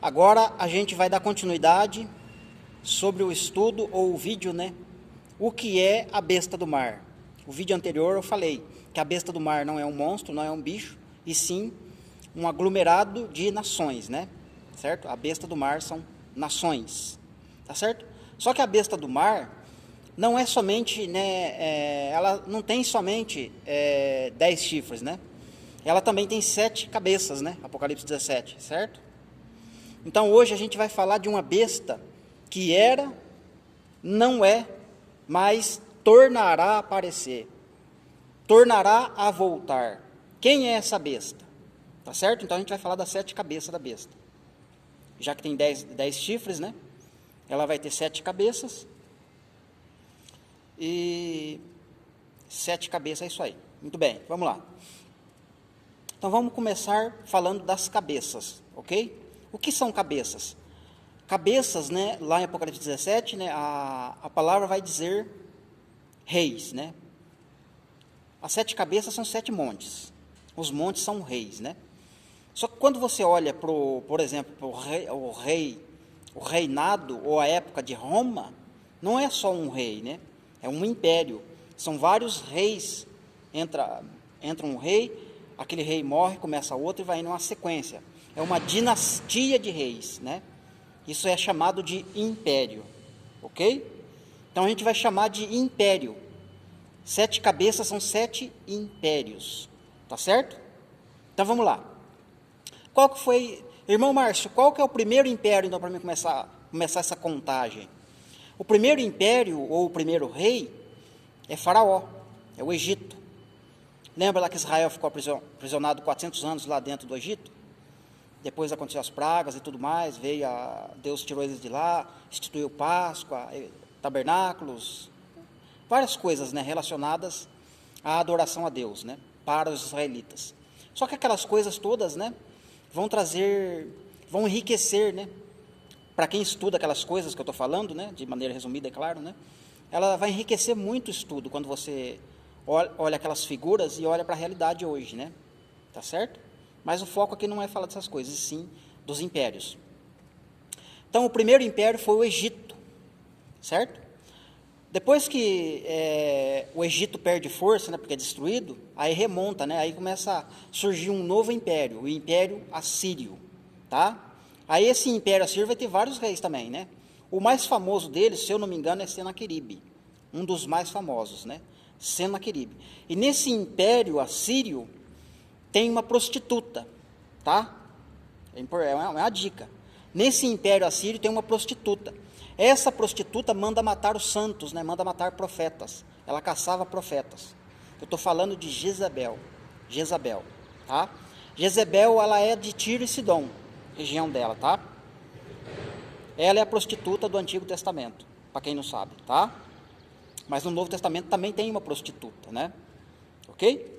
Agora a gente vai dar continuidade sobre o estudo ou o vídeo, né? O que é a besta do mar? O vídeo anterior eu falei que a besta do mar não é um monstro, não é um bicho, e sim um aglomerado de nações, né? Certo? A besta do mar são nações, tá certo? Só que a besta do mar não é somente, né? Ela não tem somente 10 chifres, né? Ela também tem 7 cabeças, né? Apocalipse 17, certo? Então hoje a gente vai falar de uma besta que era, não é, mas tornará a aparecer, tornará a voltar. Quem é essa besta? Tá certo? Então a gente vai falar das 7 cabeças da besta. Já que tem 10 chifres, né? Ela vai ter 7 cabeças. E 7 cabeças, é isso aí. Muito bem, vamos lá. Então vamos começar falando das cabeças, ok? O que são cabeças? Cabeças, né, lá em Apocalipse 17, né, a palavra vai dizer reis, né? As 7 cabeças são 7 montes. Os montes são reis, né? Só que quando você olha, por exemplo, o reinado ou a época de Roma, não é só um rei, né? É um império. São vários reis. Entra um rei, aquele rei morre, começa outro e vai indo uma sequência. É uma dinastia de reis, né? Isso é chamado de império, ok? Então a gente vai chamar de império. 7 cabeças são 7 impérios, tá certo? Então vamos lá. Qual que foi, irmão Márcio, qual que é o primeiro império, então, para mim começar essa contagem? O primeiro império, ou o primeiro rei, é Faraó, é o Egito. Lembra lá que Israel ficou aprisionado 400 anos lá dentro do Egito? Depois aconteceu as pragas e tudo mais, Deus tirou eles de lá, instituiu Páscoa, tabernáculos, várias coisas, né, relacionadas à adoração a Deus, né, para os israelitas. Só que aquelas coisas todas, né, vão enriquecer, né, para quem estuda aquelas coisas que eu estou falando, né, de maneira resumida, é claro, né, ela vai enriquecer muito o estudo quando você olha aquelas figuras e olha para a realidade hoje, né, tá certo? Mas o foco aqui não é falar dessas coisas, e sim dos impérios. Então, o primeiro império foi o Egito, certo? Depois que o Egito perde força, né, porque é destruído, aí remonta, né, aí começa a surgir um novo império, o Império Assírio, tá? Aí esse Império Assírio vai ter vários reis também, né? O mais famoso deles, se eu não me engano, é Senaqueribe, um dos mais famosos, né? Senaqueribe. E nesse Império Assírio tem uma prostituta, tá? É uma dica. Nesse Império Assírio tem uma prostituta. Essa prostituta manda matar os santos, né? Manda matar profetas. Ela caçava profetas. Eu estou falando de Jezabel, tá? Jezabel, ela é de Tiro e Sidom, região dela, tá? Ela é a prostituta do Antigo Testamento, para quem não sabe, tá? Mas no Novo Testamento também tem uma prostituta, né? Ok?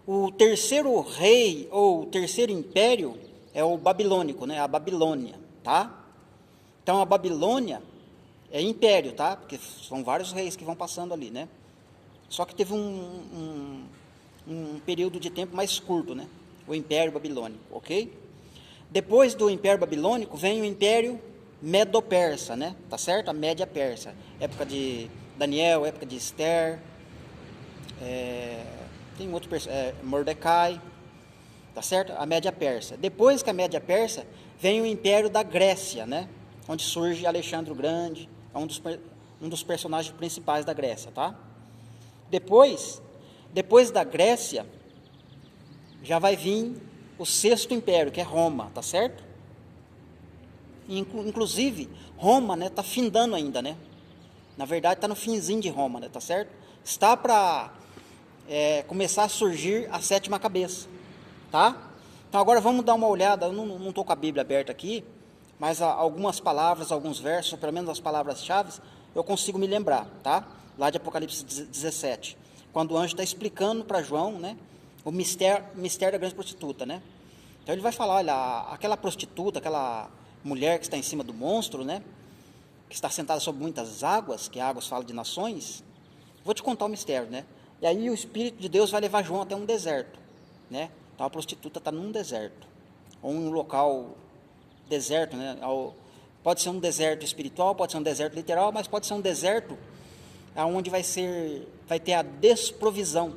O terceiro rei, ou o terceiro império, é o babilônico, né? A Babilônia, tá? Então, a Babilônia é império, tá? Porque são vários reis que vão passando ali, né? Só que teve um período de tempo mais curto, né? O Império Babilônico, ok? Depois do Império Babilônico, vem o Império Medo-Persa, né? Tá certo? A Média Persa. Época de Daniel, época de Esther, tem outro, Mordecai, tá certo? A Média Persa. Depois que a Média Persa, vem o Império da Grécia, né? Onde surge Alexandre o Grande, é um dos personagens principais da Grécia, tá? Depois da Grécia, já vai vir o sexto império, que é Roma, tá certo? Inclusive, Roma, né, tá findando ainda, né? Na verdade, está no finzinho de Roma, né, tá certo? Está para começar a surgir a 7ª cabeça, tá? Então, agora vamos dar uma olhada, eu não estou com a Bíblia aberta aqui, mas algumas palavras, alguns versos, ou pelo menos as palavras-chave, eu consigo me lembrar, tá? Lá de Apocalipse 17, quando o anjo está explicando para João, né, o mistério da grande prostituta, né? Então ele vai falar, olha, aquela prostituta, aquela mulher que está em cima do monstro, né, que está sentada sobre muitas águas, que águas falam de nações, vou te contar o mistério, né? E aí o Espírito de Deus vai levar João até um deserto, né? Então a prostituta está num deserto, ou um local deserto, né? Pode ser um deserto espiritual, pode ser um deserto literal, mas pode ser um deserto onde vai ter a desprovisão,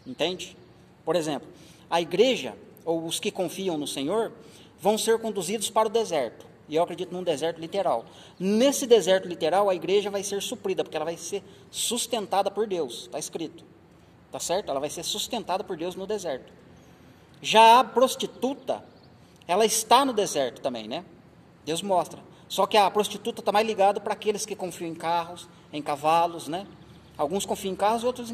entende? Por exemplo, a igreja, ou os que confiam no Senhor, vão ser conduzidos para o deserto, e eu acredito num deserto literal. Nesse deserto literal, a igreja vai ser suprida, porque ela vai ser sustentada por Deus, está escrito, tá certo? Ela vai ser sustentada por Deus no deserto. Já a prostituta, ela está no deserto também, né? Deus mostra. Só que a prostituta está mais ligada para aqueles que confiam em carros, em cavalos, né? Alguns confiam em carros, outros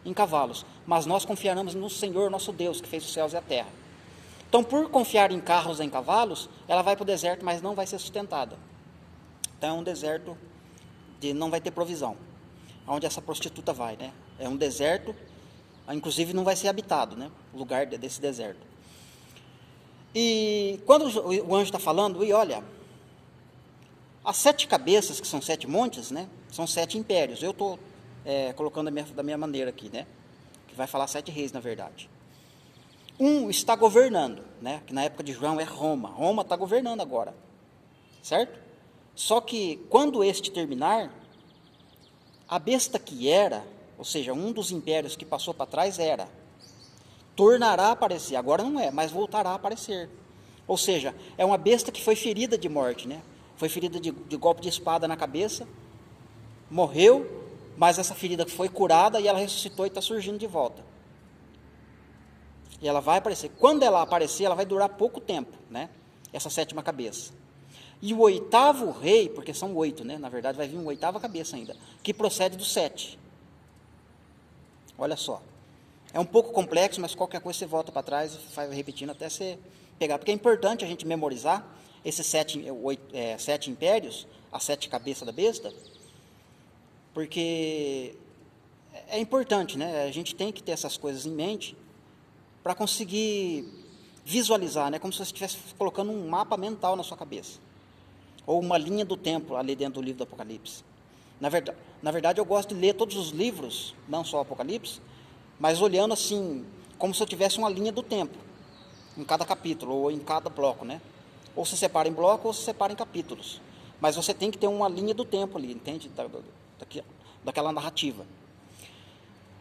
em cavalos. Mas nós confiaremos no Senhor, nosso Deus, que fez os céus e a terra. Então, por confiar em carros, em cavalos, ela vai para o deserto, mas não vai ser sustentada. Então, é um deserto de não vai ter provisão. Onde essa prostituta vai, né? É um deserto, inclusive não vai ser habitado, né? O lugar desse deserto. E quando o anjo está falando, e olha, as 7 cabeças, que são 7 montes, né? São 7 impérios. Eu estou colocando da minha maneira aqui, né? Que vai falar 7 reis, na verdade. Um está governando, né? Que na época de João é Roma. Roma está governando agora, certo? Só que quando este terminar, a besta que era, ou seja, um dos impérios que passou para trás tornará a aparecer. Agora não é, mas voltará a aparecer. Ou seja, é uma besta que foi ferida de morte, né? Foi ferida de golpe de espada na cabeça, morreu, mas essa ferida foi curada e ela ressuscitou e está surgindo de volta. E ela vai aparecer. Quando ela aparecer, ela vai durar pouco tempo, né? Essa 7ª cabeça. E o 8º rei, porque são 8, né? Na verdade vai vir uma 8ª cabeça ainda, que procede do 7. Olha só. É um pouco complexo, mas qualquer coisa você volta para trás e vai repetindo até você pegar. Porque é importante a gente memorizar esses 7 impérios, as 7 cabeças da besta, porque é importante, né? A gente tem que ter essas coisas em mente para conseguir visualizar, né? Como se você estivesse colocando um mapa mental na sua cabeça, ou uma linha do tempo ali dentro do livro do Apocalipse. Na verdade, eu gosto de ler todos os livros, não só o Apocalipse, mas olhando assim, como se eu tivesse uma linha do tempo, em cada capítulo, ou em cada bloco, né? Ou se separa em bloco, ou se separa em capítulos. Mas você tem que ter uma linha do tempo ali, entende? Daquela narrativa.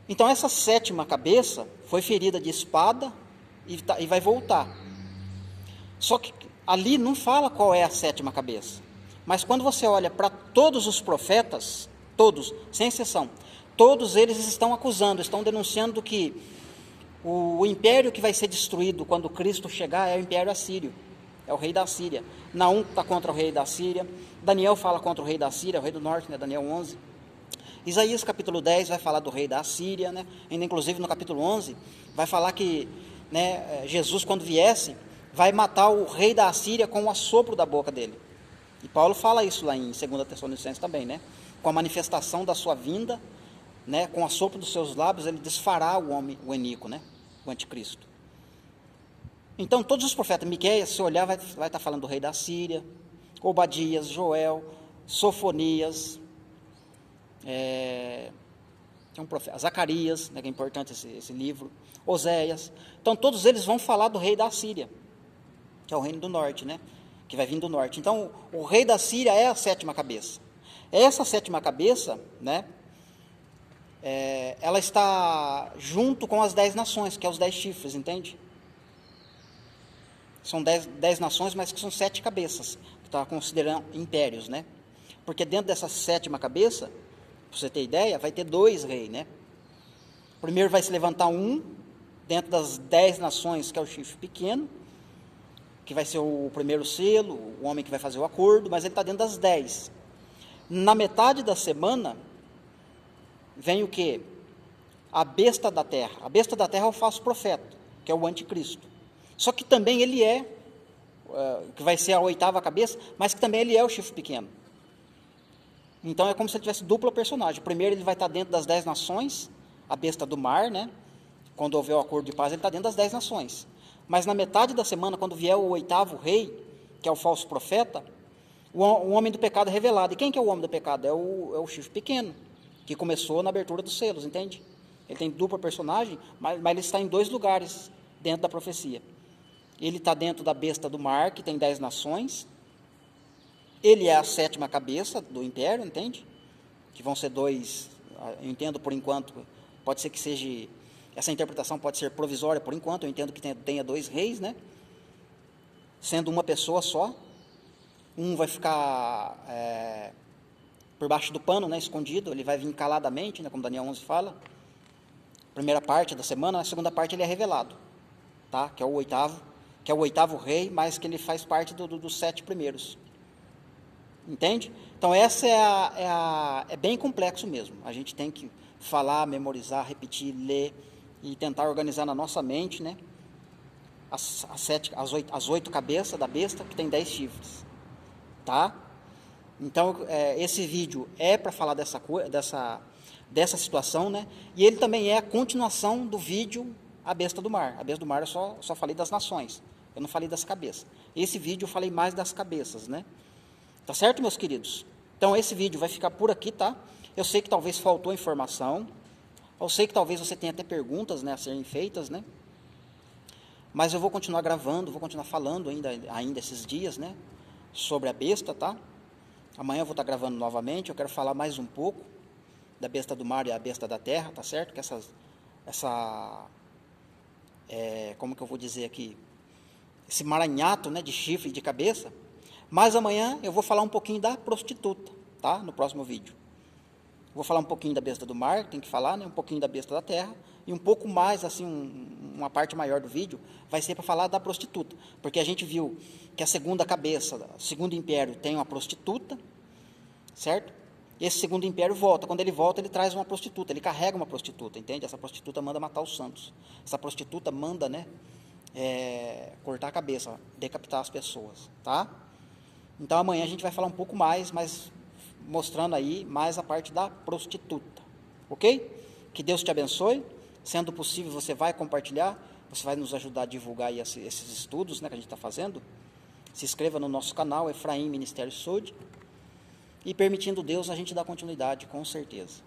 Então, essa 7ª cabeça foi ferida de espada e vai voltar. Só que ali não fala qual é a 7ª cabeça. Mas quando você olha para todos os profetas, todos, sem exceção, todos eles estão acusando, estão denunciando que o império que vai ser destruído quando Cristo chegar é o império assírio, é o rei da Síria. Naum está contra o rei da Síria, Daniel fala contra o rei da Síria, o rei do norte, né, Daniel 11. Isaías capítulo 10 vai falar do rei da Síria, né? Ainda inclusive no capítulo 11 vai falar que, né, Jesus quando viesse vai matar o rei da Síria com o assopro da boca dele. E Paulo fala isso lá em 2 Tessalonicenses também, né? Com a manifestação da sua vinda, né, com o assopro dos seus lábios, ele desfará o homem, o iníquo, né? O anticristo. Então, todos os profetas, Miqueias, se olhar, vai estar falando do rei da Síria, Obadias, Joel, Sofonias, tem um profeta, Zacarias, né, que é importante esse livro, Oséias. Então, todos eles vão falar do rei da Síria, que é o reino do norte, né? Que vai vir do norte. Então, o rei da Síria é a 7ª cabeça. Essa 7ª cabeça, né? Ela está junto com as 10 nações, que é os 10 chifres, entende? São 10 nações, mas que são 7 cabeças, que está considerando impérios, né? Porque dentro dessa 7ª cabeça, para você ter ideia, vai ter 2 reis, né? Primeiro vai se levantar um, dentro das 10 nações, que é o chifre pequeno, que vai ser o primeiro selo, o homem que vai fazer o acordo, mas ele está dentro das 10. Na metade da semana, vem o quê? A besta da terra. A besta da terra é o falso profeta, que é o anticristo. Só que também ele que vai ser a 8ª cabeça, mas que também ele é o chifre pequeno. Então é como se ele tivesse duplo personagem. Primeiro ele vai estar dentro das 10 nações, a besta do mar, né? Quando houver o acordo de paz, ele está dentro das 10 nações. Mas na metade da semana, quando vier o 8º rei, que é o falso profeta, o homem do pecado é revelado. E quem que é o homem do pecado? É o chifre pequeno, que começou na abertura dos selos, entende? Ele tem dupla personagem, mas ele está em 2 lugares dentro da profecia. Ele está dentro da besta do mar, que tem 10 nações. Ele é a 7ª cabeça do império, entende? Que vão ser 2, eu entendo por enquanto, pode ser que seja, essa interpretação pode ser provisória por enquanto, eu entendo que tenha 2 reis, né? Sendo uma pessoa só. Um vai ficar por baixo do pano, né, escondido, ele vai vir caladamente, né, como Daniel 11 fala. Primeira parte da semana, a segunda parte ele é revelado, tá? Que é o oitavo rei, mas que ele faz parte dos 7 primeiros. Entende? Então, essa é bem complexo mesmo. A gente tem que falar, memorizar, repetir, ler e tentar organizar na nossa mente, né? As 8 cabeças da besta, que tem 10 chifres. Tá? Então, esse vídeo é para falar dessa situação, né? E ele também é a continuação do vídeo A Besta do Mar. A Besta do Mar eu só falei das nações, eu não falei das cabeças. Esse vídeo eu falei mais das cabeças, né? Tá certo, meus queridos? Então, esse vídeo vai ficar por aqui, tá? Eu sei que talvez faltou informação, eu sei que talvez você tenha até perguntas, né, a serem feitas, né? Mas eu vou continuar gravando, vou continuar falando ainda esses dias, né, sobre a besta, tá? Amanhã eu vou estar gravando novamente, eu quero falar mais um pouco da besta do mar e a besta da terra, tá certo? Que como que eu vou dizer aqui? Esse maranhato, né, de chifre e de cabeça. Mas amanhã eu vou falar um pouquinho da prostituta, tá? No próximo vídeo. Vou falar um pouquinho da besta do mar, tem que falar, né? Um pouquinho da besta da terra. E um pouco mais, assim, uma parte maior do vídeo vai ser para falar da prostituta. Porque a gente viu que a segunda cabeça, o segundo império tem uma prostituta, certo? Esse segundo império volta. Quando ele volta, ele traz uma prostituta, ele carrega uma prostituta, entende? Essa prostituta manda matar os santos. Essa prostituta manda, né? Cortar a cabeça, decapitar as pessoas, tá? Então, amanhã a gente vai falar um pouco mais, mas mostrando aí mais a parte da prostituta, ok? Que Deus te abençoe. Sendo possível, você vai compartilhar, você vai nos ajudar a divulgar aí esses estudos, né, que a gente está fazendo. Se inscreva no nosso canal, Efraim Ministério Sud. E permitindo Deus, a gente dá continuidade, com certeza.